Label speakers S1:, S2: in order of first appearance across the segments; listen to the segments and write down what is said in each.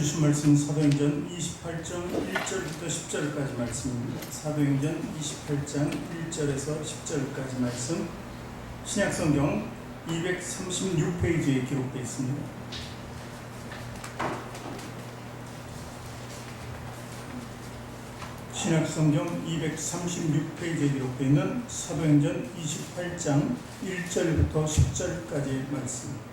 S1: 주신 말씀 사도행전 28장 1절부터 10절까지 말씀입니다. 사도행전 28장 1절에서 10절까지 말씀, 신약성경 236페이지에 기록되어 있습니다. 신약성경 236페이지에 기록되어 있는 사도행전 28장 1절부터 10절까지 말씀.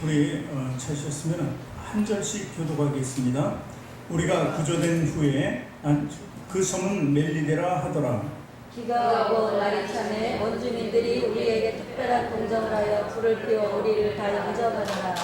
S1: 우리 찾으셨으면 한 절씩 교독하겠습니다. 우리가 구조된 후에 그 성은 멜리데라 하더라.
S2: 비가 오고 날이 차매 원주민들이 우리에게 특별한 공정을 하여 불을 피워 우리를 다 영접하더라.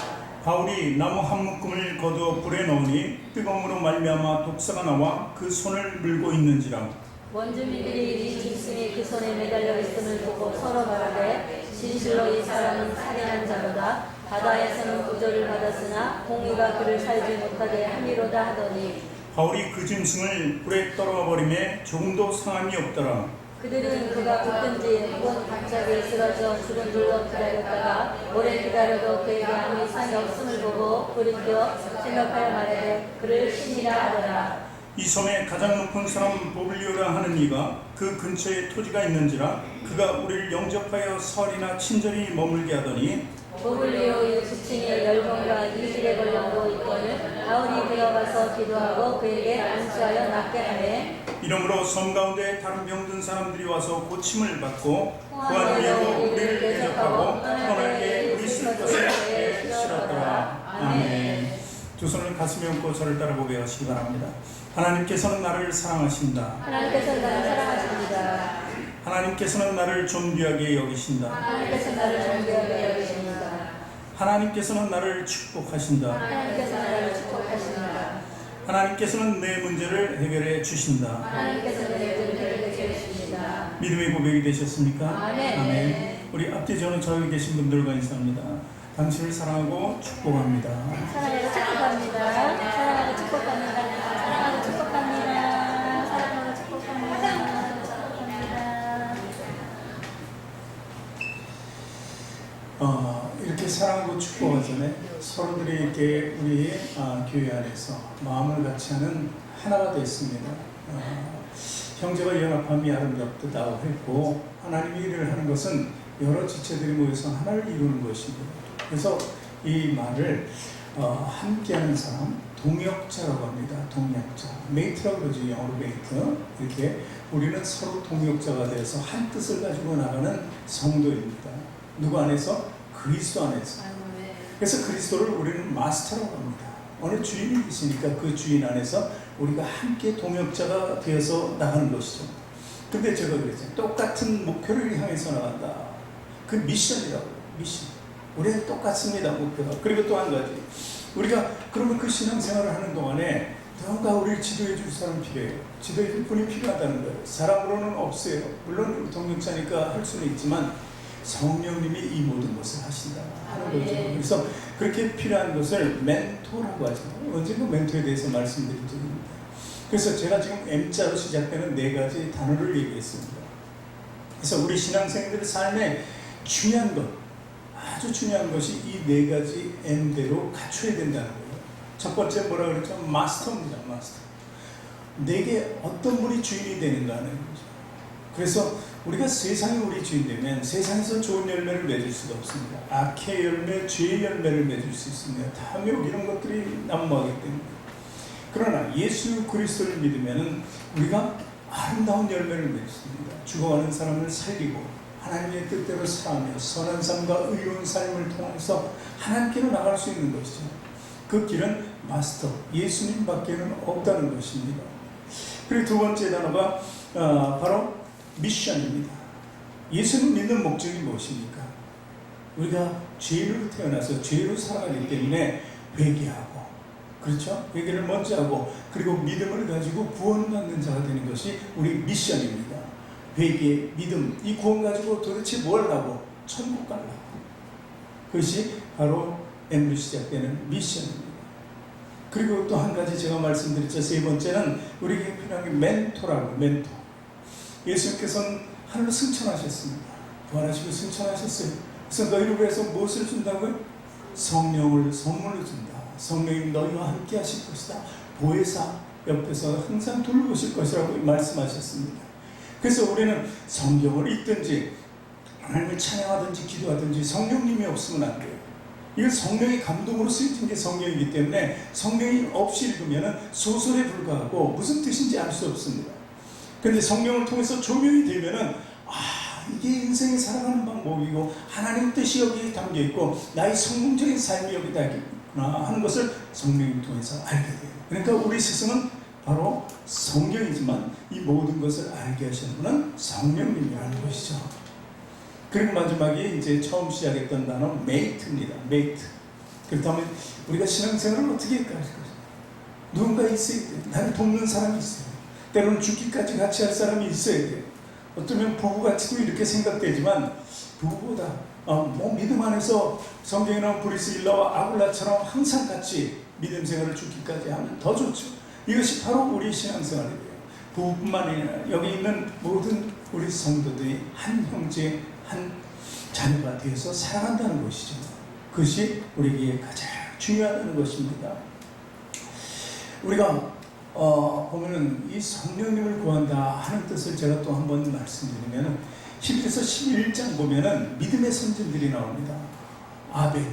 S1: 바울이 나무 한 묶음을 거두어 불에 넣으니 뜨거움으로 말미암아 독사가 나와 그 손을 물고 있는지라.
S2: 원주민들이 이 짐승이 그 손에 매달려 있음을 보고 서로 말하되 진실로 이 사람은 살인한 자로다. 바다에서는 구조를 받았으나 공의가 그를 살지 못하게 함이로다 하더니
S1: 바울이 그 짐승을 불에 떨어가 버림에 조금도 상함이 없더라.
S2: 그들은 그가 붙든지 혹은 갑자기 쓰러져 죽은 줄로 기다렸다가 오래 기다려도 그에게 아무 이상이 없음을 보고 돌이켜 생각하여 말하되 그를 신이라 하더라.
S1: 이 섬에 가장 높은 사람 보블리오라 하는 이가 그 근처에 토지가 있는지라. 그가 우리를 영접하여 설이나 친절히 머물게 하더니
S2: 보블리오의 지칭에 열병과 이질에 걸려도 있거늘 바울이 들어가서 기도하고 그에게 안수하여 낫게 하매
S1: 이러므로 섬 가운데 다른 병든 사람들이 와서 고침을 받고 구한 후에도 우리를 대접하고 편하게 우리 쓸 것을 싫었더라. 아멘. 두 손을 가슴에 얹고 저를 따라보게 하시기 바랍니다. 하나님께서는 나를 사랑하신다.
S2: 하나님께서는 나를 사랑하십니다.
S1: 하나님께서는 나를 존귀하게 여기신다.
S2: 하나님께서는 나를 존귀하게 여기십니다.
S1: 하나님께서는 나를 축복하신다.
S2: 하나님께서는 나를 축복하십니다.
S1: 하나님께서는 내 문제를 해결해 주신다.
S2: 하나님께서는 내 문제를 해결해 주십니다.
S1: 믿음의 고백이 되셨습니까?
S2: 아멘.
S1: 아멘. 우리 앞뒤 저는 저기 계신 분들과 인사합니다. 당신을 사랑하고 축복합니다.
S2: 사랑하고 축복합니다. 사랑하고 축복합니다. 사랑하고 축복합니다. 사랑하고 축복합니다.
S1: 이렇게 사랑하고 축복하잖아요. 서로들이 이렇게 우리 교회 안에서 마음을 같이 하는 하나가 됐습니다. 형제가 연합함이 아름답다고 했고, 하나님이 일을 하는 것은 여러 지체들이 모여서 하나를 이루는 것입니다. 그래서 이 말을 함께하는 사람, 동역자라고 합니다. 동역자, 메이트라고 그러죠. 영어로 메이트. 이렇게 우리는 서로 동역자가 되어서 한 뜻을 가지고 나가는 성도입니다. 누구 안에서? 그리스도 안에서. 그래서 그리스도를 우리는 마스터라고 합니다. 어느 주인이 있으니까 그 주인 안에서 우리가 함께 동역자가 되어서 나가는 것이죠. 근데 제가 그랬죠. 똑같은 목표를 향해서 나간다. 그 미션이라고. 미션. 우리는 똑같습니다. 목표가. 그리고 또 한 가지. 우리가 그러면 그 신앙생활을 하는 동안에 누군가 우리를 지도해 줄 사람이 필요해요. 지도해 줄 분이 필요하다는 거예요. 사람으로는 없어요. 물론 동역자니까 할 수는 있지만 성령님이 이 모든 것을 하신다 하는 거죠. 그래서 그렇게 필요한 것을 멘토라고 하죠. 언젠가 멘토에 대해서 말씀드린 적이 있습니다. 그래서 제가 지금 M자로 시작되는 4가지 단어를 얘기했습니다. 그래서 우리 신앙생들의 삶에 중요한 것, 아주 중요한 것이 이 4가지 M대로 갖춰야 된다는 거예요. 첫 번째 뭐라 그랬죠? 마스터입니다. 마스터. 내게 어떤 분이 주인이 되는가 하는 거죠. 그래서 우리가 세상이 우리 주인 되면 세상에서 좋은 열매를 맺을 수가 없습니다. 악의 열매, 죄의 열매를 맺을 수 있습니다. 탐욕 이런 것들이 난무하기 때문에. 그러나 예수 그리스도를 믿으면 우리가 아름다운 열매를 맺습니다. 죽어가는 사람을 살리고 하나님의 뜻대로 살아가며 선한 삶과 의로운 삶을 통해서 하나님께로 나갈 수 있는 것이죠. 그 길은 마스터, 예수님 밖에는 없다는 것입니다. 그리고 두 번째 단어가 바로 미션입니다. 예수님 믿는 목적이 무엇입니까? 우리가 죄로 태어나서 죄로 살아가기 때문에 회개하고, 그렇죠? 회개를 먼저 하고, 그리고 믿음을 가지고 구원받는 자가 되는 것이 우리 미션입니다. 회개, 믿음, 이 구원 가지고 도대체 뭘 하고? 천국 가려고. 그것이 바로 M로 시작되는 미션입니다. 그리고 또 한 가지 제가 말씀드렸죠. 세 번째는 우리에게 필요한 게 멘토라고, 멘토. 예수님께서는 하늘로 승천하셨습니다. 부활하시고 승천하셨어요. 그래서 너희를 위해서 무엇을 준다고요? 성령을 선물로 준다. 성령이 너희와 함께 하실 것이다. 보혜사 옆에서 항상 돌보실 것이라고 말씀하셨습니다. 그래서 우리는 성경을 읽든지 하나님을 찬양하든지 기도하든지 성령님이 없으면 안 돼요. 이건 성령의 감동으로 쓰여진 게 성경이기 때문에 성령이 없이 읽으면 소설에 불과하고 무슨 뜻인지 알 수 없습니다. 그런데 성령을 통해서 조명이 되면은 이게 인생을 살아가는 방법이고 하나님 뜻이 여기에 담겨있고 나의 성공적인 삶이 여기 담겨있구나 하는 것을 성령을 통해서 알게 돼요. 그러니까 우리 스승은 바로 성경이지만 이 모든 것을 알게 하시는 분은 성령님이라는 것이죠. 그리고 마지막에 이제 처음 시작했던 단어 메이트입니다. 메이트. 그렇다면 우리가 신앙생활을 어떻게 할까? 누군가 있어야 돼요. 나를 돕는 사람이 있어요. 때로는 죽기까지 같이 할 사람이 있어야 돼요. 어쩌면 부부같이도 이렇게 생각되지만 부부보다 믿음 안에서 성경에 나온 브리스길라와 아굴라처럼 항상 같이 믿음 생활을 죽기까지 하면 더 좋죠. 이것이 바로 우리 신앙생활이에요. 부부뿐만 아니라 여기 있는 모든 우리 성도들이 한 형제 한 자녀가 되어서 살아간다는 것이죠. 그것이 우리에게 가장 중요하다는 것입니다. 우리가 보면은 이 성령님을 구한다 하는 뜻을 제가 또 한 번 말씀드리면은 히브리서 11장 보면은 믿음의 선진들이 나옵니다. 아벨,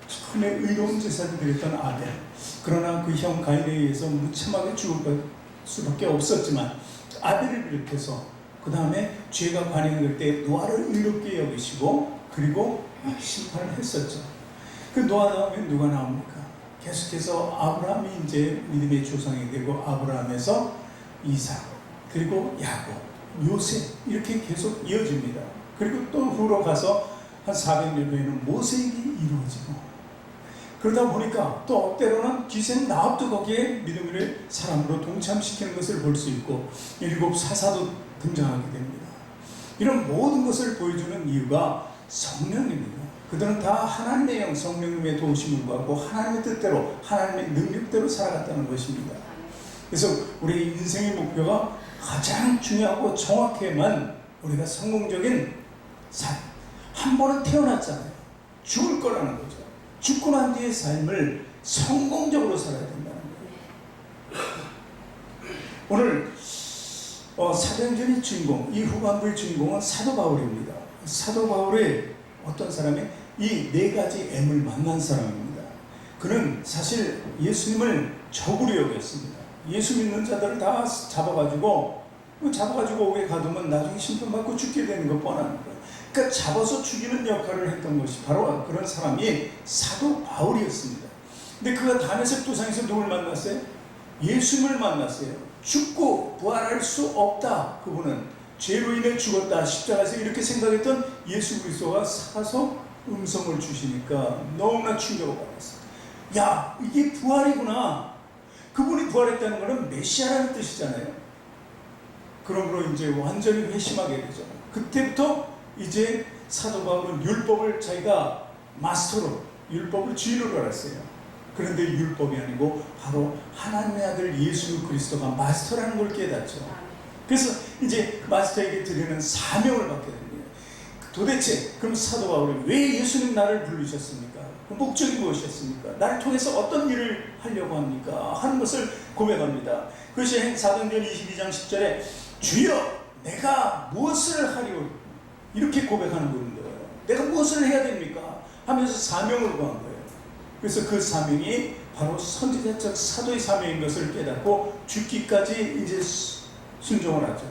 S1: 처음에 의로운 제사를 드렸던 아벨. 그러나 그 형 가인에 의해서 무참하게 죽을 수밖에 없었지만 아벨을 비롯해서 그 다음에 죄가 관행될 때 노아를 의롭게 여기시고 그리고 심판을 했었죠. 그 노아 다음에 누가 나옵니까? 계속해서 아브라함이 이제 믿음의 조상이 되고 아브라함에서 이삭 그리고 야곱, 요셉 이렇게 계속 이어집니다. 그리고 또 후로 가서 한 400년 후에는 모세에게 이루어지고 그러다 보니까 또 때로는 기생 나합도 거기에 믿음을 사람으로 동참시키는 것을 볼 수 있고 7 사사도 등장하게 됩니다. 이런 모든 것을 보여주는 이유가 성령입니다. 그들은 다 하나님의 영 성령님의 도우심을 받고 하나님의 뜻대로 하나님의 능력대로 살아갔다는 것입니다. 그래서 우리 인생의 목표가 가장 중요하고 정확해야만 우리가 성공적인 삶. 한 번은 태어났잖아요. 죽을 거라는 거죠. 죽고 난 뒤의 삶을 성공적으로 살아야 된다는 거예요. 오늘 사도행전의 주인공, 이 후반부의 주인공은 사도 바울입니다. 사도 바울의 어떤 사람이 이 4가지 M을 만난 사람입니다. 그는 사실 예수님을 적으로 여겼습니다. 예수 믿는 자들을 다 잡아가지고 오게 가두면 나중에 심판받고 죽게 되는 거 뻔한 거예요. 그러니까 잡아서 죽이는 역할을 했던 것이 바로 그런 사람이 사도 바울이었습니다. 근데 그가 다메섹 도상에서 누굴 만났어요? 예수님을 만났어요. 죽고 부활할 수 없다. 그분은 죄로 인해 죽었다. 십자가에서 이렇게 생각했던 예수 그리스도가 사서 음성을 주시니까 너무나 충격을 받았어요. 야, 이게 부활이구나. 그분이 부활했다는 것은 메시아라는 뜻이잖아요. 그러므로 이제 완전히 회심하게 되죠. 그때부터 이제 사도 바울은 율법을 자기가 마스터로, 율법을 주인으로 알았어요. 그런데 율법이 아니고 바로 하나님의 아들 예수 그리스도가 마스터라는 걸 깨닫죠. 그래서 이제 마스터에게 드리는 사명을 받게 됩니다. 도대체 그럼 사도 바울이 왜 예수님 나를 부르셨습니까? 그 목적이 무엇이었습니까? 나를 통해서 어떤 일을 하려고 합니까? 하는 것을 고백합니다. 그것이 사도행전 22장 10절에 주여 내가 무엇을 하리오? 이렇게 고백하는 거예요. 내가 무엇을 해야 됩니까? 하면서 사명을 구한 거예요. 그래서 그 사명이 바로 선지자적 사도의 사명인 것을 깨닫고 죽기까지 이제 순종을 하죠.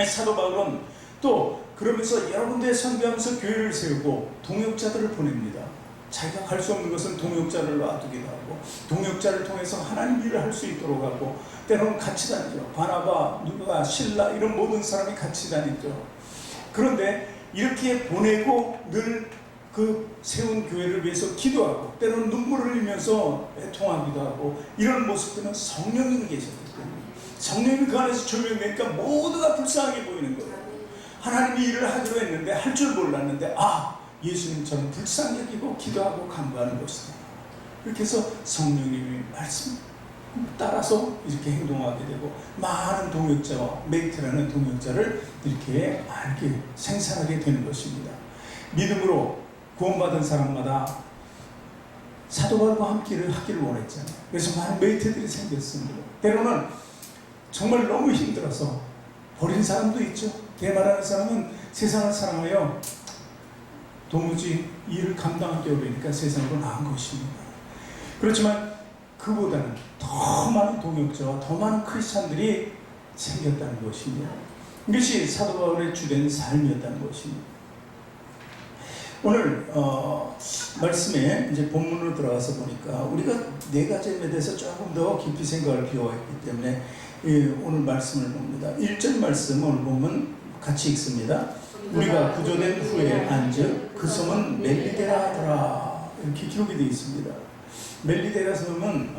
S1: 사도 바울은 또 그러면서 여러 군데 선교하면서 교회를 세우고 동역자들을 보냅니다. 자기가 갈 수 없는 것은 동역자를 놔두기도 하고 동역자를 통해서 하나님 일을 할 수 있도록 하고 때로는 같이 다니죠. 바나바, 누가, 실라 이런 모든 사람이 같이 다니죠. 그런데 이렇게 보내고 늘 그 세운 교회를 위해서 기도하고 때로는 눈물을 흘리면서 애통하기도 하고 이런 모습들은 성령님이 계셨기 때문에 성령님이 그 안에서 조명되니까 모두가 불쌍하게 보이는 거예요. 하나님이 일을 하기로 했는데 할 줄 몰랐는데 예수님처럼 불쌍히 여기고 기도하고 간구하는 것이다. 이렇게 해서 성령님이 말씀 따라서 이렇게 행동하게 되고 많은 동역자와 메이트라는 동역자를 이렇게 생산하게 되는 것입니다. 믿음으로 구원받은 사람마다 사도 바울과 함께를 하기를 원했잖아요. 그래서 많은 메이트들이 생겼습니다. 때로는 정말 너무 힘들어서 버린 사람도 있죠. 대말하는 사람은 세상을 사랑하여 도무지 일을 감당하기 어려우니까 세상으로 나온 것입니다. 그렇지만 그보다는 더 많은 동역자와 더 많은 크리스찬들이 생겼다는 것입니다. 이것이 사도 바울의 주된 삶이었다는 것입니다. 오늘 말씀에 이제 본문으로 들어가서 보니까 우리가 네 가지에 대해서 조금 더 깊이 생각을 비워있기 때문에 오늘 말씀을 봅니다. 1절 말씀 오늘 보면 같이 읽습니다. 우리가 구조된 후에 안즉 그 섬은 멜리데라 하더라, 이렇게 기록이 되어 있습니다. 멜리데라 섬은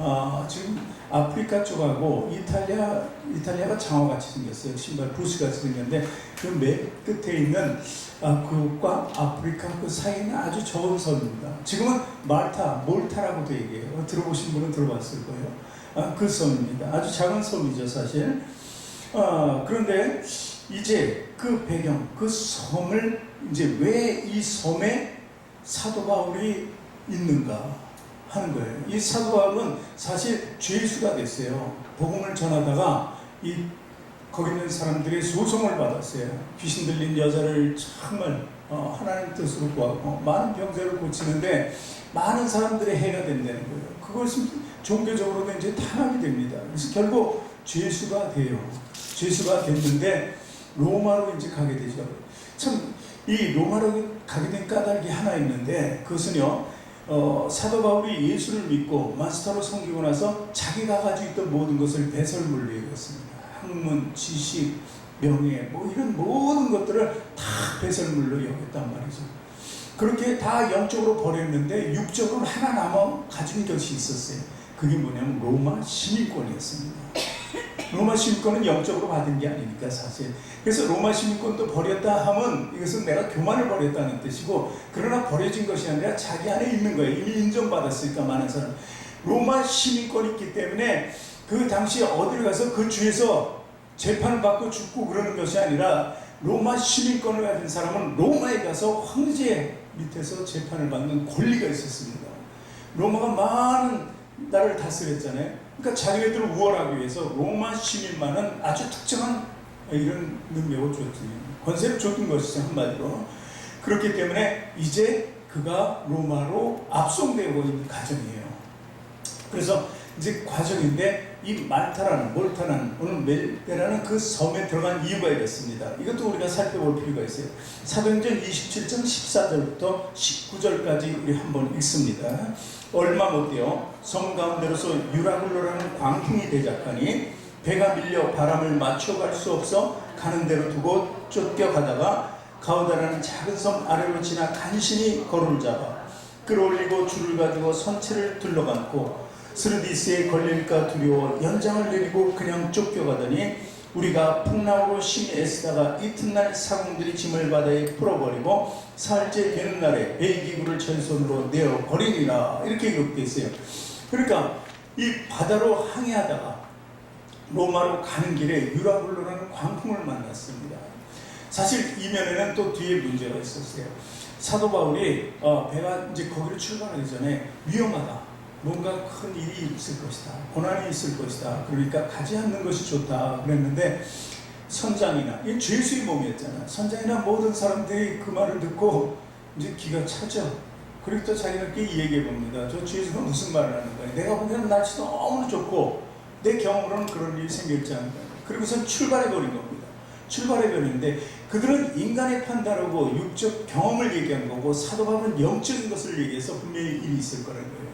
S1: 지금 아프리카 쪽하고 이탈리아가 장어같이 생겼어요. 신발 브루스같이 생겼는데 그 맨 끝에 있는 그곳과 아프리카 그 사이는 아주 적은 섬입니다. 지금은 몰타라고도 얘기해요. 들어보신 분은 들어봤을 거예요. 그 섬입니다. 아주 작은 섬이죠, 사실. 그런데 이제 그 배경, 그 섬을 이제 왜 이 섬에 사도 바울이 있는가 하는 거예요. 이 사도 바울은 사실 죄수가 됐어요. 복음을 전하다가 거기 있는 사람들의 소송을 받았어요. 귀신 들린 여자를 정말 하나님 뜻으로 구하고 많은 병자를 고치는데 많은 사람들의 해가 된다는 거예요. 그것은 종교적으로는 이제 탄압이 됩니다. 그래서 결국 죄수가 돼요. 죄수가 됐는데 로마로 이제 가게 되죠. 참 이 로마로 가게 된 까닭이 하나 있는데 그것은요, 사도 바울이 예수를 믿고 마스터로 섬기고 나서 자기가 가지고 있던 모든 것을 배설물로 여겼습니다. 학문, 지식, 명예, 이런 모든 것들을 다 배설물로 여겼단 말이죠. 그렇게 다 영적으로 버렸는데 육적으로 하나 남아 가진 것이 있었어요. 그게 뭐냐면 로마 시민권이었습니다. 로마 시민권은 영적으로 받은 게 아니니까 사실. 그래서 로마 시민권도 버렸다 하면 이것은 내가 교만을 버렸다는 뜻이고, 그러나 버려진 것이 아니라 자기 안에 있는 거예요. 이미 인정받았으니까 많은 사람. 로마 시민권이 있기 때문에 그 당시에 어디를 가서 그 주에서 재판을 받고 죽고 그러는 것이 아니라 로마 시민권을 가진 사람은 로마에 가서 황제 밑에서 재판을 받는 권리가 있었습니다. 로마가 많은 나라를 다스렸잖아요. 그러니까 자기네들을 우월하기 위해서 로마 시민만은 아주 특정한 이런 능력을 줬더니 권세를 줬던 것이죠, 한마디로. 그렇기 때문에 이제 그가 로마로 압송되고 있는 과정이에요. 그래서 이제 과정인데 이 몰타라는 오늘 멜데라는 그 섬에 들어간 이유가 있습니다. 이것도 우리가 살펴볼 필요가 있어요. 사도행전 27장 14절부터 19절까지 우리 한번 읽습니다. 얼마 못되어 섬 가운데로서 유라굴로라는 광풍이 대작하니 배가 밀려 바람을 맞춰갈 수 없어 가는 대로 두고 쫓겨가다가 가우다라는 작은 섬 아래로 지나 간신히 거루를 잡아 끌어올리고 줄을 가지고 선체를 둘러감고 스르디스에 걸릴까 두려워 연장을 내리고 그냥 쫓겨가더니 우리가 풍랑으로 심히 애쓰다가 이튿날 사공들이 짐을 바다에 풀어버리고 사흘째 되는 날에 배기구를 전선으로 내어버리니라, 이렇게 기록되어 있어요. 그러니까 이 바다로 항해하다가 로마로 가는 길에 유라굴로라는 광풍을 만났습니다. 사실 이면에는 또 뒤에 문제가 있었어요. 사도 바울이 배가 이제 거기를 출발하기 전에 위험하다, 뭔가 큰 일이 있을 것이다, 고난이 있을 것이다, 그러니까 가지 않는 것이 좋다 그랬는데 선장이나, 이 죄수의 몸이었잖아. 선장이나 모든 사람들이 그 말을 듣고 이제 기가 차죠. 그리고 또 자기들끼리 얘기해 봅니다. 저 죄수가 무슨 말을 하는 거야? 내가 보기에는 날씨 너무 좋고 내 경험으로는 그런 일이 생길지 않을까. 그리고선 출발해버린 겁니다. 출발해버리는데 그들은 인간의 판단하고 육적 경험을 얘기한 거고 사도 바울은 영적인 것을 얘기해서 분명히 일이 있을 거라는 거예요.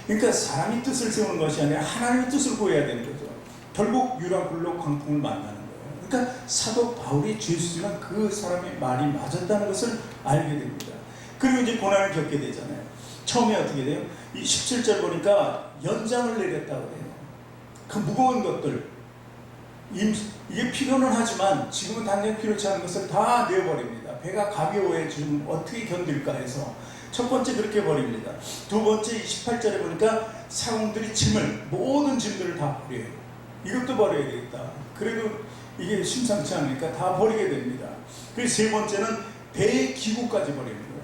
S1: 그러니까 사람이 뜻을 세우는 것이 아니라 하나님의 뜻을 구해야 되는 거죠. 결국 유라굴로 광풍을 만나는 거예요. 그러니까 사도 바울이 죄수지만 그 사람의 말이 맞았다는 것을 알게 됩니다. 그리고 이제 고난을 겪게 되잖아요. 처음에 어떻게 돼요? 이 17절 보니까 연장을 내렸다고 해요. 그 무거운 것들, 이게 필요는 하지만 지금은 당장 필요치 않은 것을 다 내어버립니다. 배가 가벼워해 지금 어떻게 견딜까 해서 첫 번째 그렇게 버립니다. 두 번째 28절에 보니까 사공들이 모든 짐들을 다 버려요. 이것도 버려야 되겠다. 그래도 이게 심상치 않으니까 다 버리게 됩니다. 그리고 세 번째는 배의 기구까지 버리는 거예요.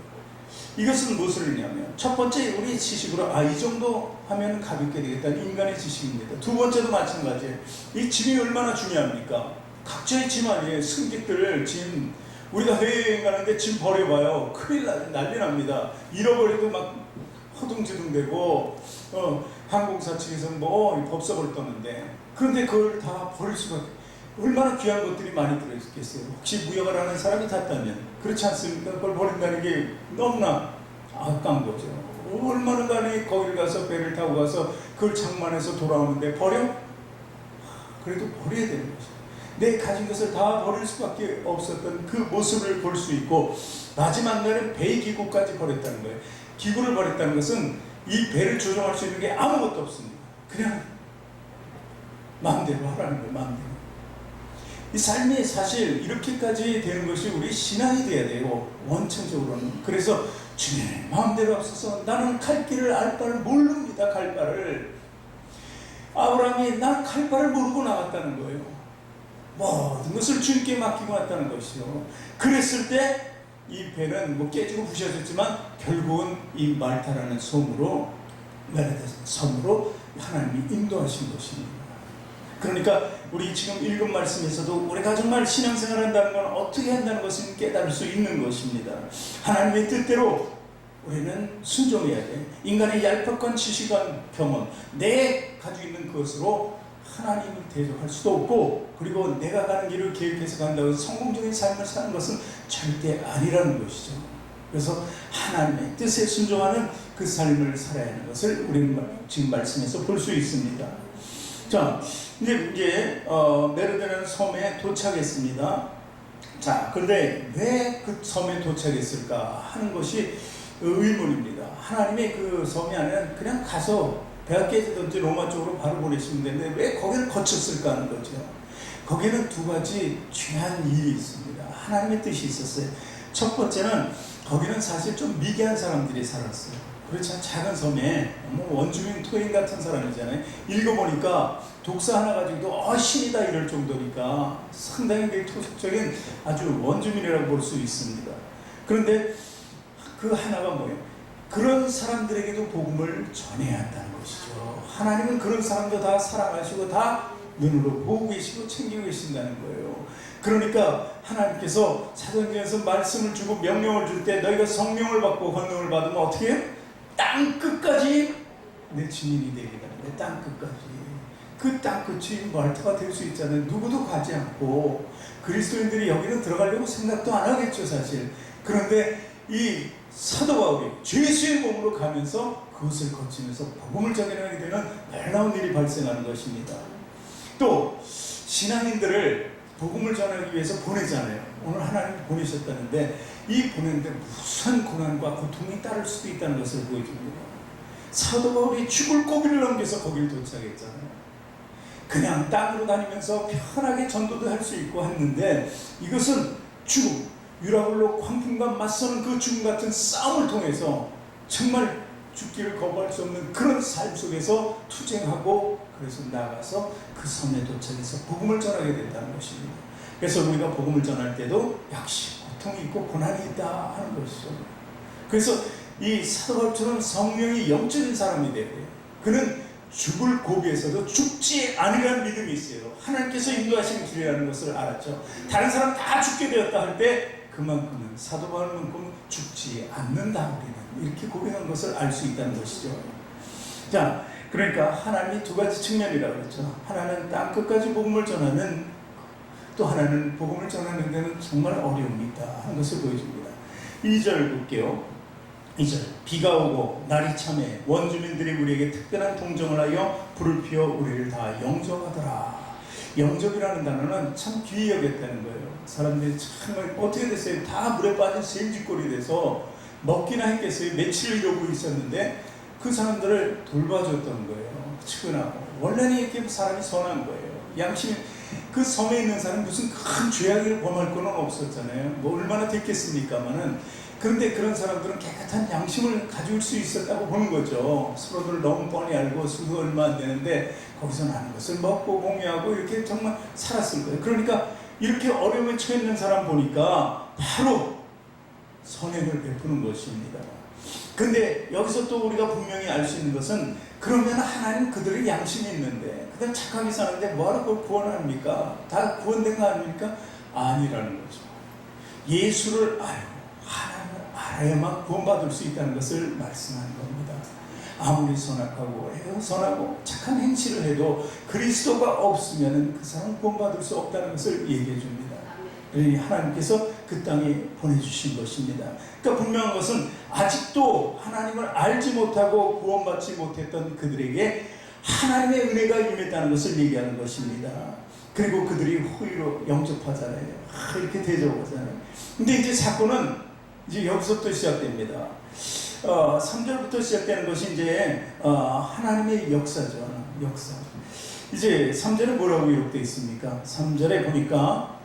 S1: 이것은 무엇을 의미하냐면, 첫 번째 우리 지식으로 이 정도 하면 가볍게 되겠다는 인간의 지식입니다. 두 번째도 마찬가지예요. 이 짐이 얼마나 중요합니까? 각자의 짐 아니에요. 승객들 짐. 우리가 해외여행 가는데 짐 버려봐요. 큰일 난리 납니다. 잃어버려도 막 허둥지둥되고 항공사 측에서는 법석을 떠는데, 그런데 그걸 다 버릴 수밖에. 얼마나 귀한 것들이 많이 들어있겠어요. 혹시 무역을 하는 사람이 탔다면 그렇지 않습니까? 그걸 버린다는 게 너무나 아까운 거죠. 얼마나 간에 거기를 가서 배를 타고 가서 그걸 장만해서 돌아오는데 버려? 그래도 버려야 되는 거죠. 내 가진 것을 다 버릴 수밖에 없었던 그 모습을 볼 수 있고, 마지막 날은 배의 기구까지 버렸다는 거예요. 기구를 버렸다는 것은 이 배를 조종할 수 있는 게 아무것도 없습니다. 그냥 마음대로 하라는 거예요. 마음대로. 이 삶이 사실 이렇게까지 되는 것이 우리 신앙이 돼야 돼요. 원천적으로는. 그래서 주님 마음대로 없어서 나는 갈 길을 알 바를 모릅니다. 갈 바를. 아브라함이 나는 갈 바를 모르고 나갔다는 거예요. 모든 것을 주님께 맡기고 왔다는 것이요. 그랬을 때 이 배는 깨지고 부셔졌지만 결국은 이 말타라는 섬으로 하나님이 인도하신 것입니다. 그러니까 우리 지금 읽은 말씀에서도 우리가 정말 신앙생활을 한다는 건 어떻게 한다는 것을 깨달을 수 있는 것입니다. 하나님의 뜻대로 우리는 순종해야 돼. 인간의 얄팍한 지식과 경험, 내 가지고 있는 그것으로 하나님을 대적할 수도 없고, 그리고 내가 가는 길을 계획해서 간다고 해서 성공적인 삶을 사는 것은 절대 아니라는 것이죠. 그래서 하나님의 뜻에 순종하는 그 삶을 살아야 하는 것을 우리는 지금 말씀에서 볼 수 있습니다. 자, 이제 메르데라는 섬에 도착했습니다. 자, 그런데 왜 그 섬에 도착했을까 하는 것이 의문입니다. 하나님의 그 섬이 아니라 그냥 가서 배가 깨지든지 로마 쪽으로 바로 보내시면 되는데 왜 거기를 거쳤을까 하는 거죠. 거기는 두 가지 중요한 일이 있습니다. 하나님의 뜻이 있었어요. 첫 번째는 거기는 사실 좀 미개한 사람들이 살았어요. 그렇죠. 작은 섬에 원주민 토인 같은 사람이잖아요. 읽어보니까 독사 하나 가지고도 신이다 이럴 정도니까 상당히 토속적인 아주 원주민이라고 볼 수 있습니다. 그런데 그 하나가 뭐예요? 그런 사람들에게도 복음을 전해야 한다는 것이죠. 하나님은 그런 사람도 다 사랑하시고 다 눈으로 보고 계시고 챙기고 계신다는 거예요. 그러니까 하나님께서 사도행전에서 말씀을 주고 명령을 줄 때 너희가 성령을 받고 권능을 받으면 어떻게 해요? 땅 끝까지 내 증인이 되게 되는데, 땅 끝까지. 그 땅 끝이 말타가 될 수 있잖아요. 누구도 가지 않고 그리스도인들이 여기는 들어가려고 생각도 안 하겠죠, 사실. 그런데 이 사도 바울이 죄수의 몸으로 가면서 그것을 거치면서 복음을 전해하게 되는 놀라운 일이 발생하는 것입니다. 또 신앙인들을 복음을 전하기 위해서 보내잖아요. 오늘 하나님 보내셨다는데 이 보내는데 무수한 고난과 고통이 따를 수도 있다는 것을 보여줍니다. 사도 바울이 죽을 고비를 넘겨서 거기를 도착했잖아요. 그냥 땅으로 다니면서 편하게 전도도 할 수 있고 했는데, 이것은 죽음, 유라굴로 광풍과 맞서는 그 죽음 같은 싸움을 통해서 정말 죽기를 거부할 수 없는 그런 삶 속에서 투쟁하고, 그래서 나가서 그 섬에 도착해서 복음을 전하게 된다는 것입니다. 그래서 우리가 복음을 전할 때도 역시 고통이 있고 고난이 있다 하는 것이죠. 그래서 이 사도 바울처럼 성령이 영적인 사람이 돼야 돼요. 그는 죽을 고비에서도 죽지 않으라는 믿음이 있어요. 하나님께서 인도하시는 길이라는 것을 알았죠. 다른 사람 다 죽게 되었다 할 때 그만큼은, 사도 바울만큼은 죽지 않는다, 우리는 이렇게 고백한 것을 알 수 있다는 것이죠. 자, 그러니까 하나님이 두 가지 측면이라고 그랬죠. 하나는 땅 끝까지 복음을 전하는, 또 하나는 복음을 전하는 데는 정말 어려움이 있다 하는 것을 보여줍니다. 2절 볼게요. 2절, 비가 오고 날이 참해 원주민들이 우리에게 특별한 동정을 하여 불을 피워 우리를 다 영접하더라. 영접이라는 단어는 참 귀히 여겼다는 거예요. 사람들이 정말 어떻게 됐어요? 다 물에 빠진 셀쥐꼴이 돼서 먹기나 했겠어요. 며칠 이러고 있었는데 그 사람들을 돌봐줬던 거예요. 측은하고. 원래는 이렇게 사람이 선한 거예요. 양심, 그 섬에 있는 사람은 무슨 큰 죄악을 범할 건 없었잖아요. 뭐 얼마나 됐겠습니까마는 그런데 그런 사람들은 깨끗한 양심을 가질 수 있었다고 보는 거죠. 서로들 너무 뻔히 알고 수도 얼마 안 되는데 거기서 나는 것을 먹고 공유하고 이렇게 정말 살았을 거예요. 그러니까 이렇게 어려움에 처해 있는 사람 보니까 바로 선행을 베푸는 것입니다. 근데 여기서 또 우리가 분명히 알 수 있는 것은, 그러면 하나님 그들의 양심이 있는데 그들 착하게 사는데 뭐하러 그걸 구원합니까? 다 구원된 거 아닙니까? 아니라는 거죠. 예수를 알고 하나님을 알아야만 구원받을 수 있다는 것을 말씀하는 겁니다. 아무리 선악하고 선하고 착한 행실을 해도 그리스도가 없으면 그 사람은 구원받을 수 없다는 것을 얘기해 줍니다. 그러니 하나님께서 그 땅에 보내주신 것입니다. 그러니까 분명한 것은 아직도 하나님을 알지 못하고 구원받지 못했던 그들에게 하나님의 은혜가 임했다는 것을 얘기하는 것입니다. 그리고 그들이 호의로 영접하잖아요. 이렇게 대접하잖아요. 근데 이제 사건은 이제 여기서부터 시작됩니다. 3절부터 시작되는 것이 이제 하나님의 역사죠. 역사. 이제 3절에 뭐라고 기록되어 있습니까? 3절에 보니까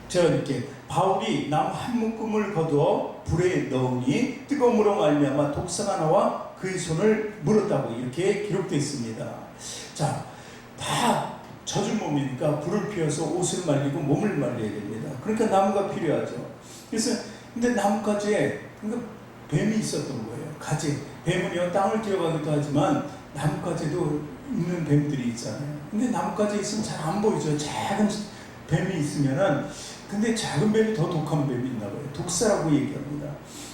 S1: 제가 이렇게 바울이 나무 한 묶음을 거두어 불에 넣으니 뜨거움으로 말미암아 독사가 나와 그의 손을 물었다고 이렇게 기록되어 있습니다. 자, 다 젖은 몸이니까 불을 피워서 옷을 말리고 몸을 말려야 됩니다. 그러니까 나무가 필요하죠. 그래서 근데 나뭇가지에 그러니까 뱀이 있었던 거예요. 가지. 뱀은요 땅을 기어가기도 하지만 나뭇가지에도 있는 뱀들이 있잖아요. 근데 나뭇가지에 있으면 잘 안 보이죠. 작은 뱀이 있으면은. 근데 작은 뱀이 더 독한 뱀이 있나 봐요. 독사라고 얘기합니다.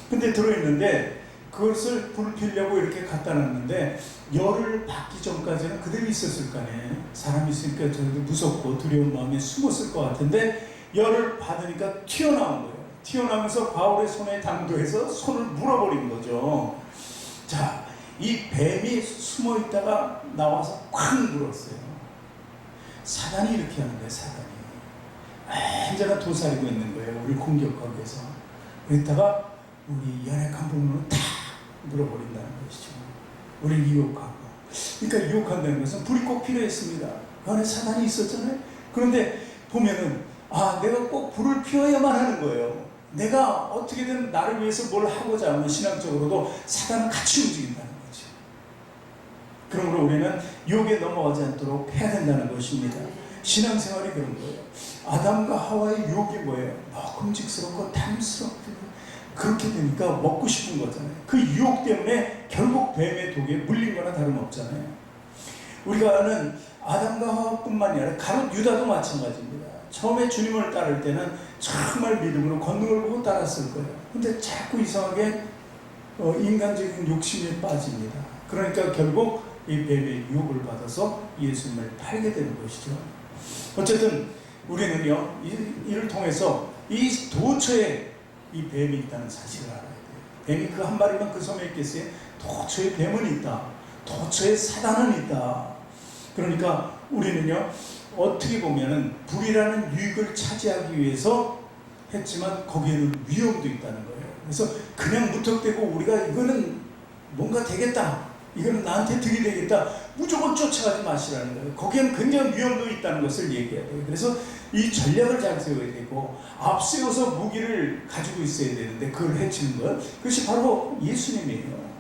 S1: 근데 들어있는데 그것을 불을 피우려고 이렇게 갖다 놨는데 열을 받기 전까지는 그대로 있었을 거 아니에요. 사람이 있으니까 저희도 무섭고 두려운 마음에 숨었을 것 같은데 열을 받으니까 튀어나온 거예요. 튀어나오면서 바울의 손에 당도해서 손을 물어버린 거죠. 자, 이 뱀이 숨어 있다가 나와서 콱 물었어요. 사단이 이렇게 하는 거예요. 사단이 언제나 도사리고 있는 거예요. 우리 공격하기 위해서. 그랬다가 우리 연약한 부분으로 탁 물어버린다는 것이죠. 우리를 유혹하고. 그러니까 유혹한다는 것은 불이 꼭 필요했습니다. 그 안에 사단이 있었잖아요. 그런데 보면은 내가 꼭 불을 피워야만 하는 거예요. 내가 어떻게든 나를 위해서 뭘 하고자 하면 신앙적으로도 사단은 같이 움직인다는 거죠. 그러므로 우리는 유혹에 넘어가지 않도록 해야 된다는 것입니다. 신앙생활이 그런 거예요. 아담과 하와의 유혹이 뭐예요? 먹음직스럽고 탐스럽고 그렇게 되니까 먹고 싶은 거잖아요. 그 유혹 때문에 결국 뱀의 독에 물린 거나 다름없잖아요. 우리가 아는 아담과 하와뿐만이 아니라 가룟 유다도 마찬가지입니다. 처음에 주님을 따를 때는 정말 믿음으로 권능을 보고 따랐을 거예요. 근데 자꾸 이상하게 인간적인 욕심에 빠집니다. 그러니까 결국 이 뱀의 유혹을 받아서 예수님을 팔게 되는 것이죠. 어쨌든 우리는요 이를 통해서 이 도처에 이 뱀이 있다는 사실을 알아야 돼요. 뱀이 그 한 마리만 그 섬에 있겠어요? 도처에 뱀은 있다. 도처에 사단은 있다. 그러니까 우리는요 어떻게 보면은 불이라는 유익을 차지하기 위해서 했지만 거기에는 위험도 있다는 거예요. 그래서 그냥 무턱대고 우리가 이거는 뭔가 되겠다, 이거는 나한테 득이 되겠다, 무조건 쫓아가지 마시라는 거예요. 거기에는 굉장히 위험도 있다는 것을 얘기해야 돼요. 그래서 이 전략을 잘 세워야 되고 앞세워서 무기를 가지고 있어야 되는데 그걸 해치는 것, 그것이 바로 예수님이에요.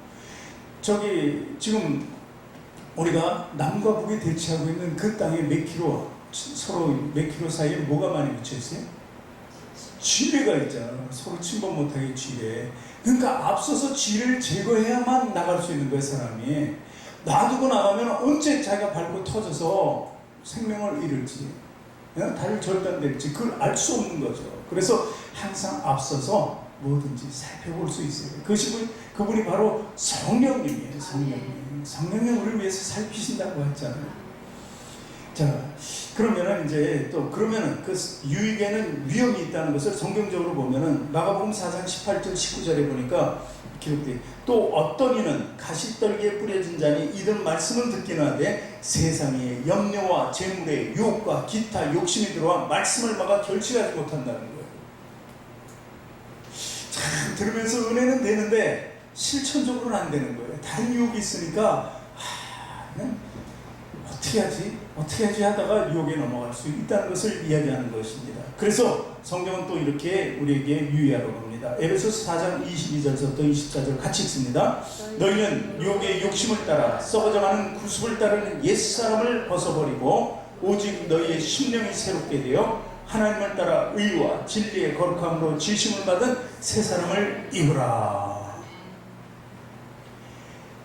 S1: 지금 우리가 남과 북에 대치하고 있는 그 땅에 서로 몇 킬로 사이에 뭐가 많이 붙여 있어요? 지뢰가 있잖아요. 서로 침범 못하게 지뢰. 그러니까 앞서서 지뢰를 제거해야만 나갈 수 있는 거예요. 사람이 놔두고 나가면 언제 자기가 밟고 터져서 생명을 잃을지, 다리를 절단될지 그걸 알 수 없는 거죠. 그래서 항상 앞서서 뭐든지 살펴볼 수 있어요. 그분이 바로 성령님이에요. 성령님 우리를 위해서 살피신다고 했잖아요. 자, 그러면은 그러면은 그 유익에는 위험이 있다는 것을 성경적으로 보면은 마가복음 4장 18절 19절에 보니까 기록돼. 또 어떤 이는 가시떨기에 뿌려진 자니 이들 말씀을 듣기는 하되 세상의 염려와 재물의 유혹과 기타 욕심이 들어와 말씀을 막아 결실하지 못한다는 거예요. 참 들으면서 은혜는 되는데 실천적으로는 안 되는 거예요. 다른 유혹이 있으니까 어떻게 어떻게 하지? 어떻게 하지 하다가 유혹에 넘어갈 수 있다는 것을 이야기하는 것입니다. 그래서 성경은 또 이렇게 우리에게 유의하라고 합니다. 에베소서 4장 22절부터 24절 같이 읽습니다. 너희는 유혹의 욕심을 따라 썩어져가는 구습을 따르는 옛사람을 벗어버리고 오직 너희의 심령이 새롭게 되어 하나님을 따라 의와 진리의 거룩함으로 지심을 받은 새 사람을 입으라.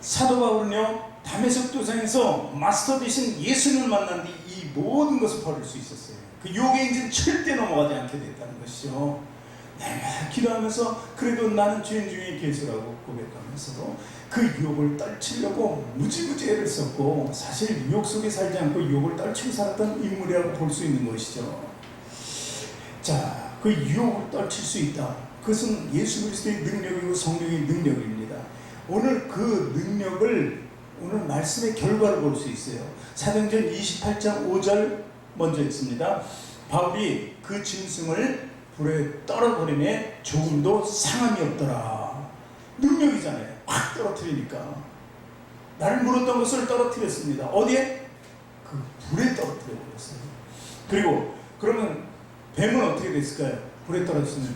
S1: 사도 바울은요, 다메섹 도상에서 마스터 되신 예수님을 만난 뒤 이 모든 것을 버릴 수 있었어요. 그 유혹에 이제 절대 넘어가지 않게 됐다는 것이죠. 내가 기도하면서 그래도 나는 죄인 중에 괴수라고 고백하면서도 그 유혹을 떨치려고 무지무지 애를 썼고, 사실 유혹 속에 살지 않고 유혹을 떨치고 살았던 인물이라고 볼 수 있는 것이죠. 자, 그 유혹을 떨칠 수 있다. 그것은 예수 그리스도의 능력이고 성령의 능력입니다. 오늘 그 능력을, 오늘 말씀의 결과를 볼 수 있어요. 사도행전 28장 5절 먼저 읽습니다. 바울이 그 짐승을 불에 떨어버리매 조금도 상함이 없더라. 능력이잖아요. 확 떨어뜨리니까. 나를 물었던 것을 떨어뜨렸습니다. 어디에? 그 불에 떨어뜨려 버렸어요. 그리고 그러면 뱀은 어떻게 됐을까요? 불에 떨어졌으면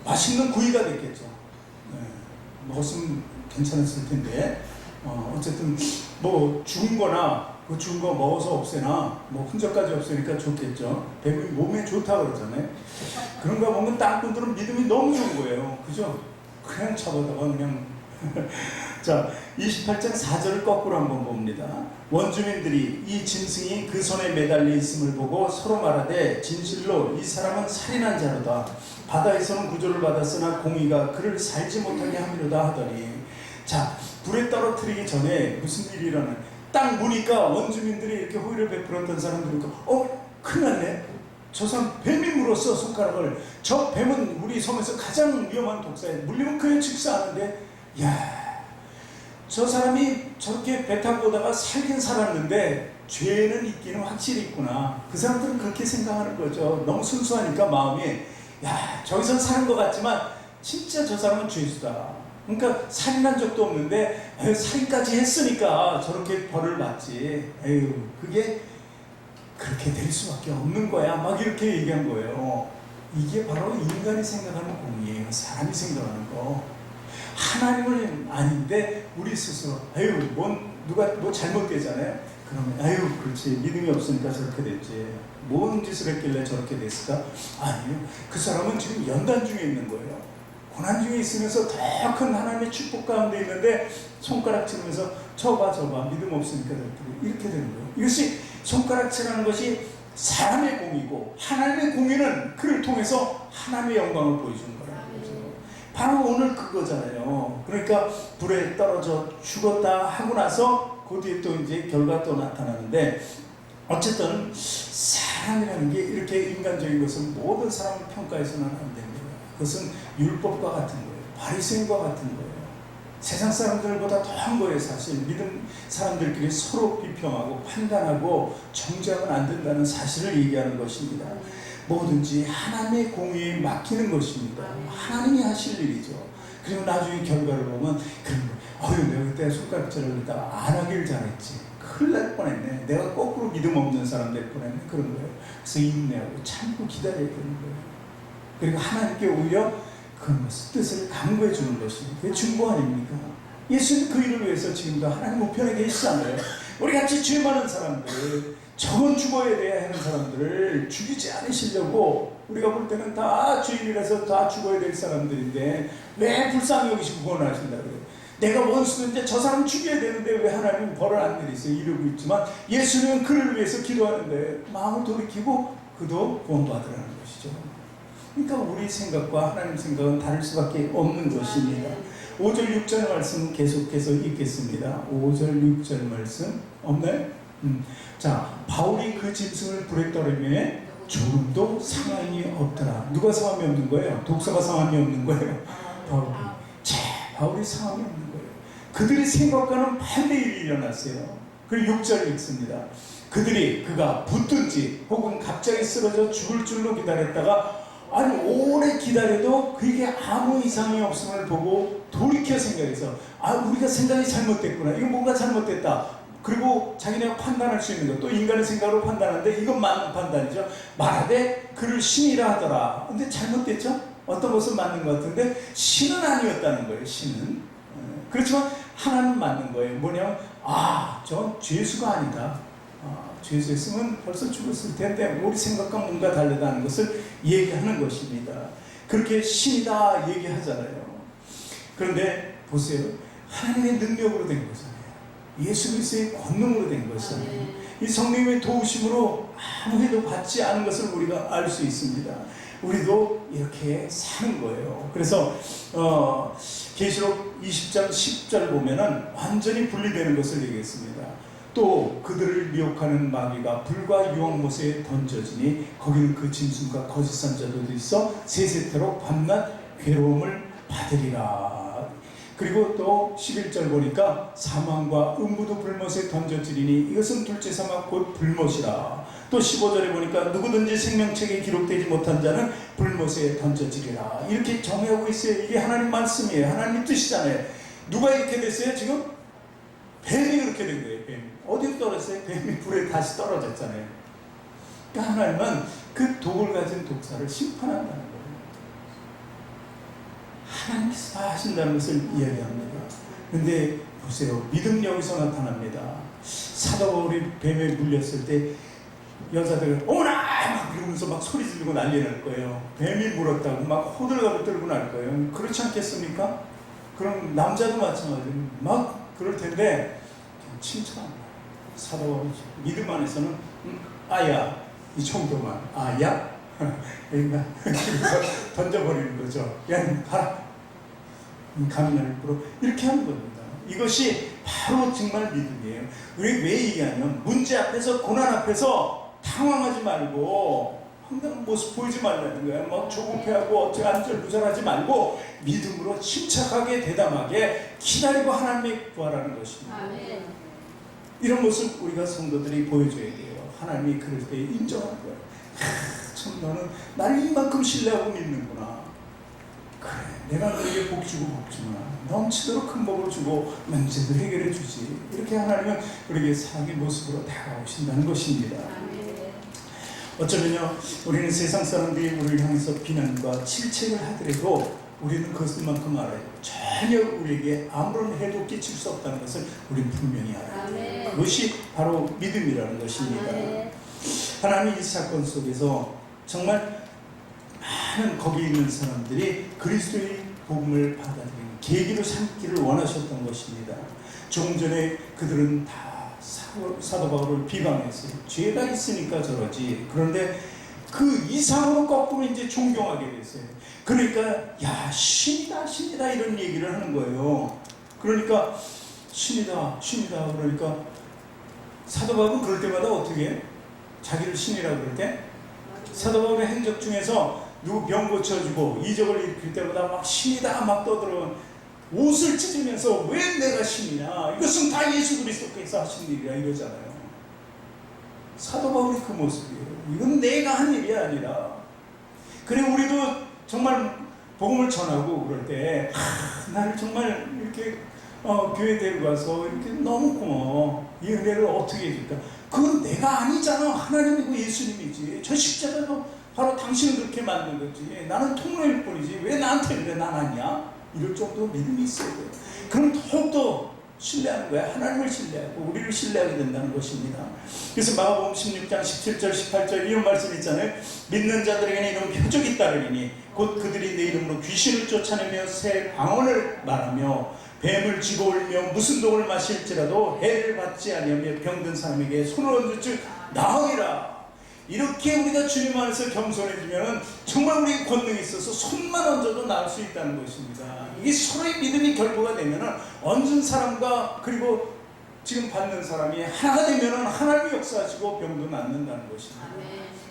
S1: 맛있는 구이가 됐겠죠. 네, 먹었으면 괜찮았을 텐데, 어쨌든 뭐 죽은 거나 그 죽은 거 먹어서 없애나 뭐 흔적까지 없애니까 좋겠죠. 뱀이 몸에 좋다고 그러잖아요. 그런 거 보면 땅분들은 믿음이 너무 좋은 거예요. 그죠? 그냥 잡아다가 그냥 자, 28장 4절을 거꾸로 한번 봅니다. 원주민들이 이 짐승이 그 손에 매달려 있음을 보고 서로 말하되 진실로 이 사람은 살인한 자로다. 바다에서는 구조를 받았으나 공의가 그를 살지 못하게 함이로다 하더니, 자, 불에 떨어뜨리기 전에 무슨 일이 일어나요? 딱 보니까 원주민들이 이렇게 호의를 베풀었던 사람들이 큰일 났네. 저 사람 뱀이 물었어, 손가락을. 저 뱀은 우리 섬에서 가장 위험한 독사에 물리면 그냥 즉사하는데, 야, 저 사람이 저렇게 배 타고 오다가 살긴 살았는데 죄는 있기는 확실히 있구나. 그 사람들은 그렇게 생각하는 거죠. 너무 순수하니까 마음이, 야, 저기선 사는 것 같지만 진짜 저 사람은 죄수다. 그러니까 살인한 적도 없는데 살인까지 했으니까 저렇게 벌을 받지. 에휴, 그게 그렇게 될 수밖에 없는 거야. 막 이렇게 얘기한 거예요. 이게 바로 인간이 생각하는 공이에요. 사람이 생각하는 거. 하나님은 아닌데 우리 스스로, 에휴, 누가 뭐 잘못되잖아요. 그러면 에휴, 그렇지, 믿음이 없으니까 저렇게 됐지. 뭔 짓을 했길래 저렇게 됐을까? 아니요, 그 사람은 지금 연단 중에 있는 거예요. 고난 중에 있으면서 더 큰 하나님의 축복 가운데 있는데 손가락 치면서 저봐 믿음 없으니까 이렇게 되는 거예요. 이것이 손가락질하는 것이 사람의 공이고, 하나님의 공의는 그를 통해서 하나님의 영광을 보여주는 거라는 거죠. 바로 오늘 그거잖아요. 그러니까 불에 떨어져 죽었다 하고 나서 그 뒤에 또 이제 결과 또 나타나는데, 어쨌든 사람이라는 게 이렇게 인간적인 것은 모든 사람을 평가해서는 안 됩니다. 그것은 율법과 같은 거예요. 바리새인과 같은 거예요. 세상 사람들보다 더한 거예요. 사실 믿음 사람들끼리 서로 비평하고 판단하고 정죄하면 안 된다는 사실을 얘기하는 것입니다. 뭐든지 하나님의 공의에 맡기는 것입니다. 하나님이 하실 일이죠. 그리고 나중에 결과를 보면 그런 거예요. 내가 그때 손가락질을 했다가 안 하길 잘했지. 큰일 날 뻔했네. 내가 거꾸로 믿음 없는 사람 될 뻔했네. 그런 거예요. 그래서 인내하고 참고 기다려야 되는 거예요. 그리고 하나님께 오히려 그 뜻을 강구해 주는 것이 그게 중보 아닙니까? 예수님 그 일을 위해서 지금도 하나님 우편에 계시잖아요. 우리 같이 죄 많은 사람들, 저건 죽어야 돼야 하는 사람들을 죽이지 않으시려고, 우리가 볼 때는 다 죄인이라서 다 죽어야 될 사람들인데 왜 불쌍히 여기시고 구원하신다 그래요? 내가 원수인데 저 사람 죽여야 되는데 왜 하나님은 벌을 안 내리세요? 이러고 있지만 예수님은 그를 위해서 기도하는데 마음을 돌이키고 그도 구원받으라는 것이죠. 그러니까 우리 생각과 하나님 생각은 다를 수밖에 없는 것입니다. 5절 6절 말씀 계속해서 읽겠습니다. 5절 6절 말씀 없나요? 자, 바울이 그 짐승을 불에 떨으며 조금도 상함이 없더라. 누가 상함이 없는 거예요? 독사가 상함이 없는 거예요? 바울이 상함이 없는 거예요. 그들의 생각과는 반대의 일이 일어났어요. 그리고 6절 읽습니다. 그가 붙든지 혹은 갑자기 쓰러져 죽을 줄로 기다렸다가, 아니 오래 기다려도 그게 아무 이상이 없음을 보고 돌이켜 생각해서, 아, 우리가 생각이 잘못됐구나, 이거 뭔가 잘못됐다, 그리고 자기네가 판단할 수 있는 것, 또 인간의 생각으로 판단하는데 이건 맞는 판단이죠. 말하되 그를 신이라 하더라. 근데 잘못됐죠? 어떤 것은 맞는 것 같은데 신은 아니었다는 거예요. 신은. 그렇지만 하나는 맞는 거예요. 뭐냐면 저 죄수가 아니다. 죄수였으면 벌써 죽었을 텐데 우리 생각과 뭔가 다르다는 것을 얘기하는 것입니다. 그렇게 신이다 얘기하잖아요. 그런데 보세요. 하나님의 능력으로 된 거잖아요. 예수 그리스도의 권능으로 된 것이잖아요. 이 성령의 도우심으로 아무 해도 받지 않은 것을 우리가 알 수 있습니다. 우리도 이렇게 사는 거예요. 그래서 계시록 20장 10절 보면은 완전히 분리되는 것을 얘기했습니다. 또 그들을 미혹하는 마귀가 불과 유황못에 던져지니 거기는 그 짐승과 거짓 선자들도 있어 세세토록 밤낮 괴로움을 받으리라. 그리고 또 11절 보니까 사망과 음부도 불못에 던져지리니 이것은 둘째 사망 곧 불못이라. 또 15절에 보니까 누구든지 생명책에 기록되지 못한 자는 불못에 던져지리라. 이렇게 정의하고 있어요. 이게 하나님 말씀이에요. 하나님 뜻이잖아요. 누가 이렇게 됐어요? 지금 뱀이 그렇게 된 거예요. 뱀이 어디로 떨어졌어요? 뱀이 불에 다시 떨어졌잖아요. 그러니까 하나님은 그 독을 가진 독사를 심판한다는 거예요. 하나님께서 다 하신다는 것을 이야기합니다. 근데 보세요. 믿음 여기서 나타납니다. 사도 바울이 뱀에 물렸을 때 여자들 어머나 막 이러면서 막 소리 지르고 난리 날 거예요. 뱀이 물었다고 막 호들갑을 떨고 날 거예요. 그렇지 않겠습니까? 그럼 남자도 마찬가지로 막 그럴 텐데 칭찬합니다. 사도 바울 믿음 안에서는 아야 이 정도만 아야? 그러니까 그래서 던져버리는 거죠. 야 가라. 가면을 불어 이렇게 하는 겁니다. 이것이 바로 정말 믿음이에요. 우리 왜 얘기하냐면 문제 앞에서 고난 앞에서 당황하지 말고 황당한 모습 보이지 말라는 거예요. 뭐 조급해하고 어떻게 안절부절하지 말고 믿음으로 침착하게 대담하게 기다리고 하나님의 구하라는 것입니다. 아멘. 이런 모습 우리가 성도들이 보여줘야 돼요. 하나님이 그럴 때 인정하는 거예요. 참 너는 나를 이만큼 신뢰하고 믿는구나. 그래, 내가 너에게 복 주고 복 주구나. 넘치도록 큰 복을 주고 문제도 해결해 주지. 이렇게 하나님은 우리에게 사랑의 모습으로 다가오신다는 것입니다. 어쩌면요, 우리는 세상 사람들이 우리를 향해서 비난과 질책을 하더라도 우리는 그것만큼 알아요. 전혀 우리에게 아무런 해도 끼칠 수 없다는 것을 우리는 분명히 알아요. 그것이 바로 믿음이라는 것입니다. 하나님이 이 사건 속에서 정말 많은 거기 있는 사람들이 그리스도의 복음을 받아들이는 계기로 삼기를 원하셨던 것입니다. 조금 전에 그들은 다 사도 바울을 비방했어요. 죄가 있으니까 저러지. 그런데 그 이상으로 거꾸로 이제 존경하게 됐어요. 그러니까 야 신이다 신이다 이런 얘기를 하는 거예요. 그러니까 신이다 신이다 그러니까 사도 바울은 그럴 때마다 어떻게 해? 자기를 신이라고 그럴 때 사도 바울의 행적 중에서 누구 병 고쳐주고 이적을 일으킬 때마다 막 신이다 막 떠들어 옷을 찢으면서 왜 내가 신이냐 이것은 다 예수 그리스도께서 하신 일이야 이러잖아요. 사도 바울이 그 모습이에요. 이건 내가 한 일이 아니라. 그래 우리도 정말 복음을 전하고 그럴 때 나를 정말 이렇게 교회 데리고 가서 이렇게 너무 고마워. 이 은혜를 어떻게 해줄까? 그건 내가 아니잖아. 하나님이고 예수님이지. 저 십자가도 바로 당신을 그렇게 만든 거지. 나는 통로일 뿐이지. 왜 나한테 그래? 난 아니야? 이럴 정도 믿음이 있어야 돼요. 그럼 더욱더 신뢰하는 거야. 하나님을 신뢰하고 우리를 신뢰하게 된다는 것입니다. 그래서 마가복음 16장 17절 18절 이런 말씀 있잖아요. 믿는 자들에게는 이런 표적이 따르리니 곧 그들이 내 이름으로 귀신을 쫓아내며 새 방언을 말하며 뱀을 쥐고 울며 무슨 독을 마실지라도 해를 받지 아니하며 병든 사람에게 손을 얹을 즉 나으리라. 이렇게 우리가 주님 안에서 겸손해지면 정말 우리의 권능이 있어서 손만 얹어도 나을 수 있다는 것입니다. 이게 서로의 믿음이 결부가 되면 얹은 사람과 그리고 지금 받는 사람이 하나가 되면 하나님이 역사하시고 병도 낫는다는 것입니다.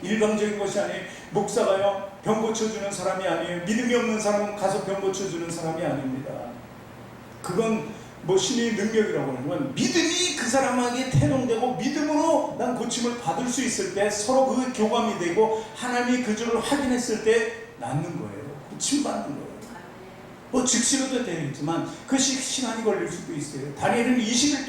S1: 일방적인 것이 아니에요. 목사가요 병 고쳐주는 사람이 아니에요. 믿음이 없는 사람은 가서 병 고쳐주는 사람이 아닙니다. 그건 뭐 신의 능력이라고 하는 건 믿음이 그 사람에게 태동되고 믿음으로 난 고침을 받을 수 있을 때 서로 그 교감이 되고 하나님이 그 줄을 확인했을 때 낫는 거예요. 고침받는 거예요. 뭐 즉시로도 되겠지만 그 시간이 걸릴 수도 있어요. 다니엘은 20일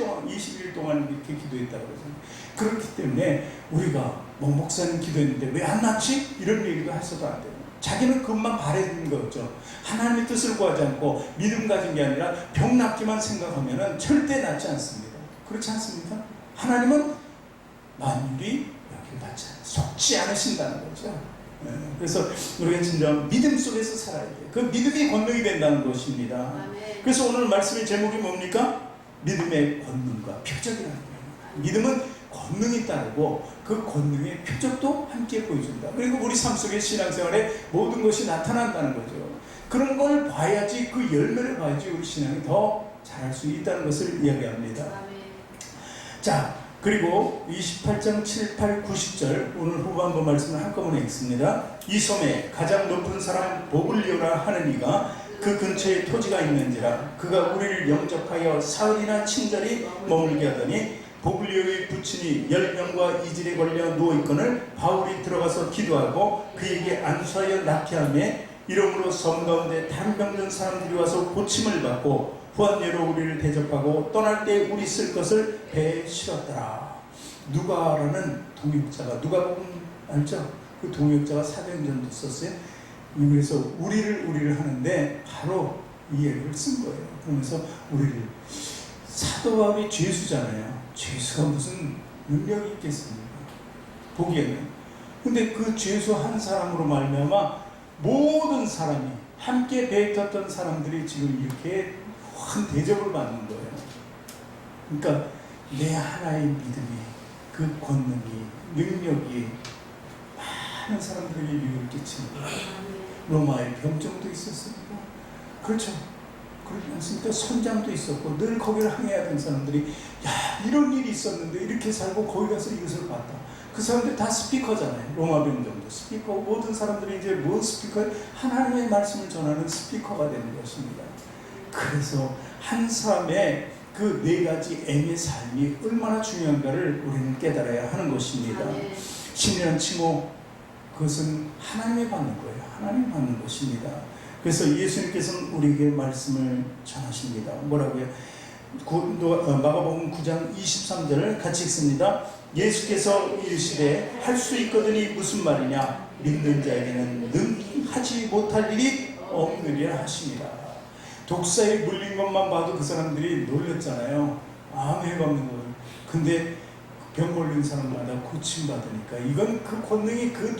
S1: 동안 이렇게 기도했다고 그러잖아요. 그렇기 때문에 우리가 뭐 목사님 기도했는데 왜 안 낫지? 이런 얘기도 해서도 안 돼요. 자기는 그것만 바라는 거죠. 하나님의 뜻을 구하지 않고 믿음 가진 게 아니라 병 낫기만 생각하면 절대 낫지 않습니다. 그렇지 않습니까? 하나님은 만일이 여기를 받지 속지 않으신다는 거죠. 그래서 우리가 진정 믿음 속에서 살아야 돼요. 그 믿음이 권능이 된다는 것입니다. 그래서 오늘 말씀의 제목이 뭡니까? 믿음의 권능과 표적이라는 거예요. 믿음은 권능이 따르고 그 권능의 표적도 함께 보여준다. 그리고 우리 삶 속의 신앙생활에 모든 것이 나타난다는 거죠. 그런 걸 봐야지, 그 열매를 봐야지 우리 신앙이 더 잘할 수 있다는 것을 이야기합니다. 자, 그리고 28장 7, 8, 90절 오늘 후반부 말씀을 한꺼번에 읽습니다. 이 섬에 가장 높은 사람 보블리오라 하는 이가 그 근처에 토지가 있는지라 그가 우리를 영접하여 사흘이나 친절히 머물게 하더니 보블리오의 부친이 열병과 이질에 걸려 누워있거늘 바울이 들어가서 기도하고 그에게 안수하여 낫게 하며 이러므로 섬 가운데 다른 병든 사람들이 와서 고침을 받고 후한예로 우리를 대접하고 떠날 때 우리 쓸 것을 배에 실었더라. 누가라는 동역자가, 누가복음 알죠? 그 동역자가 사도행전도 썼어요. 그래서 우리를 하는데 바로 이 얘기를 쓴 거예요. 그러면서 우리를, 사도 바울이 죄수잖아요. 죄수가 무슨 능력이 있겠습니까? 보기에는. 근데 그 죄수 한 사람으로 말미암아 모든 사람이 함께 배에 탔던 사람들이 지금 이렇게 큰 대접을 받는 거예요. 그러니까 내 하나의 믿음이, 그 권능이, 능력이 많은 사람들에게 유익을 끼치는 거예요. 로마의 병정도 있었습니다. 그렇죠. 그렇지 않습니까? 선장도 있었고 늘 거기를 항해해야 되는 사람들이 야, 이런 일이 있었는데 이렇게 살고 거기 가서 이것을 봤다. 그 사람들 다 스피커잖아요. 로마 병정도 스피커. 모든 사람들이 이제 뭐 스피커? 하나님의 말씀을 전하는 스피커가 되는 것입니다. 그래서 한 사람의 그 네 가지 M의 삶이 얼마나 중요한가를 우리는 깨달아야 하는 것입니다. 신이란 칭호, 그것은 하나님이 받는 거예요. 하나님이 받는 것입니다. 그래서 예수님께서는 우리에게 말씀을 전하십니다. 뭐라고요? 마가복음 9장 23절을 같이 읽습니다. 예수께서 이르시되 할 수 있거든이 무슨 말이냐? 믿는 자에게는 능하지 못할 일이 없느니라 하십니다. 독사에 물린 것만 봐도 그 사람들이 놀렸잖아요. 아무 해가 없는 거예요. 근데 병 걸린 사람마다 고침받으니까 이건 그 권능이 그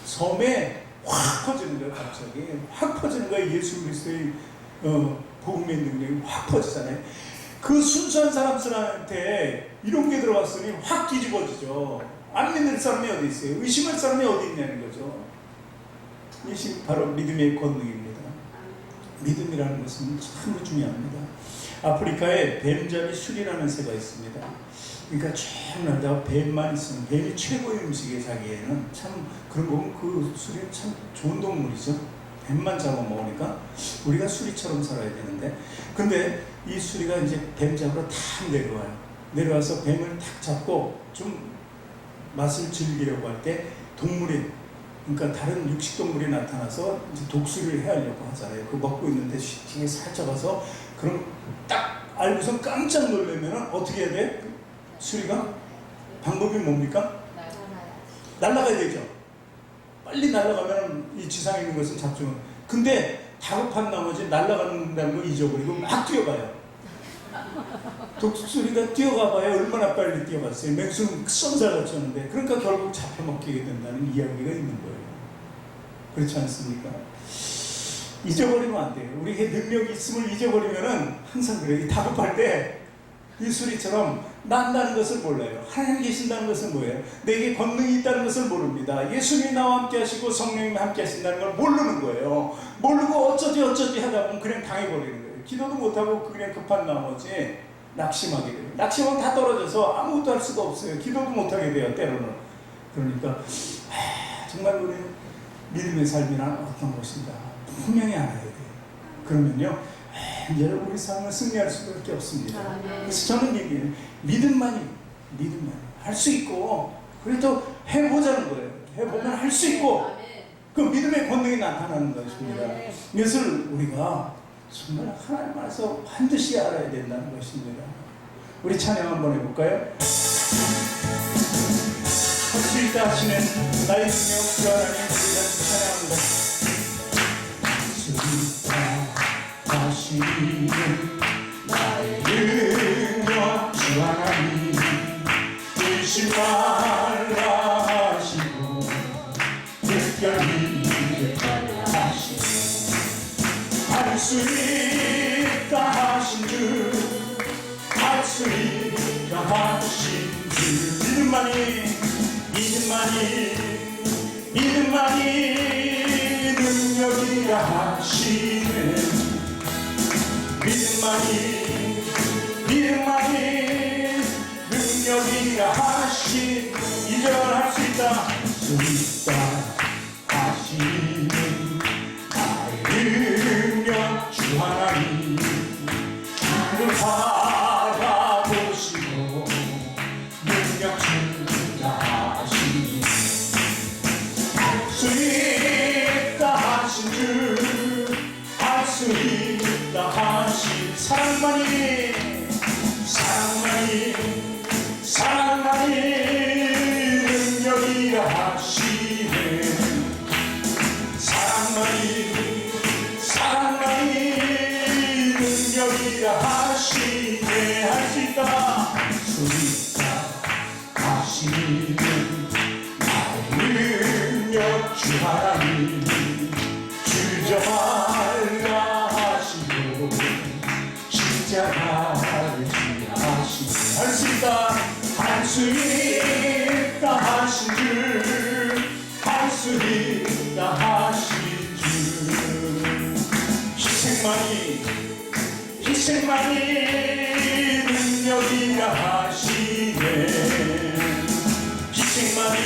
S1: 섬에 확 퍼지는 거예요. 갑자기 확 퍼지는 거예요. 예수 그리스도의 복음의 능력이 확 퍼지잖아요. 그 순수한 사람들한테 이런 게 들어왔으니 확 뒤집어지죠. 안 믿는 사람이 어디 있어요? 의심할 사람이 어디 있냐는 거죠. 이것이 바로 믿음의 권능입니다. 믿음이라는 것은 참 중요합니다. 아프리카에 뱀잡이 술이라는 새가 있습니다. 그러니까 쭉 날다가 뱀만 있으면, 뱀이 최고의 음식에 자기에는 참, 그런 거 보면 그 술이 참 좋은 동물이죠. 뱀만 잡아먹으니까 우리가 수리처럼 살아야 되는데, 근데 이 수리가 이제 뱀 잡으러 탁 내려와요. 내려와서 뱀을 탁 잡고 좀 맛을 즐기려고 할 때 동물이, 그러니까 다른 육식동물이 나타나서 이제 독수리를 해하려고 하잖아요. 그 먹고 있는데 뒤에 살짝 와서, 그럼 딱 알고서 깜짝 놀라면 어떻게 해야 돼? 수리가? 방법이 뭡니까? 날아가야 되죠. 빨리 날아가면 이 지상에 있는 것을 잡죠. 근데 다급한 나머지 날아가는다는 걸 잊어버리고 막 뛰어가요. 독수리가 뛰어가봐야 얼마나 빨리 뛰어갔어요. 맹수는 쏜살같이 하는데, 그러니까 결국 잡혀먹히게 된다는 이야기가 있는 거예요. 그렇지 않습니까? 잊어버리면 안 돼요. 우리에게 능력이 있음을 잊어버리면은 항상 그래요. 다급할 때 이 수리처럼 난다는 것을 몰라요. 하나님 계신다는 것은 뭐예요? 내게 권능이 있다는 것을 모릅니다. 예수님이 나와 함께 하시고 성령님이 함께 하신다는 걸 모르는 거예요. 모르고 어쩌지 하다 보면 그냥 당해버리는 거예요. 기도도 못하고 그냥 급한 나머지 낙심하게 돼요. 낙심하면 다 떨어져서 아무것도 할 수가 없어요. 기도도 못하게 돼요, 때로는. 그러니까 정말 우리 믿음의 삶이란 어떤 것인가 분명히 알아야 돼요. 그러면요, 이제 우리 삶을 승리할 수밖에 없습니다. 그래서 저는 얘기해요. 믿음만이 할 수 있고, 그래도 해보자는 거예요. 해보면 할 수 있고, 그 믿음의 권능이 나타나는 것입니다. 이것을 우리가 정말 하나님 안에서 반드시 알아야 된다는 것입니다. 우리 찬양 한번 해볼까요? 할 수 있다 하시는 나의 능력 주 하나님, 우리 같이 찬양합니다. 할 수 있다 하시는 나의 능력 주 하나님, 의심 말라 하시고 특별히 할 수 있다 하신 주, 할 수 있다 하신 주, 믿음만이 능력이라 하시네. 믿음만이 능력이라 하신, 이제는 할 수 있다 하시는 나의 능력 주 하나님, 주를 바라보시고 능력 주다 하시니, 할 수 있다 하신 주, 할 수 있다 하신 사랑만이 능력이라 하시네. 사랑만이 능력이라 하시네. 할 수 있다 하시는 나의 능력 주 하나님, 주저 말라 하시고 십자가를 지하시네. 할 수 있다 하신 주, 할 수 있다 하신 주, 희생만이 능력이라 하시네. 희생만이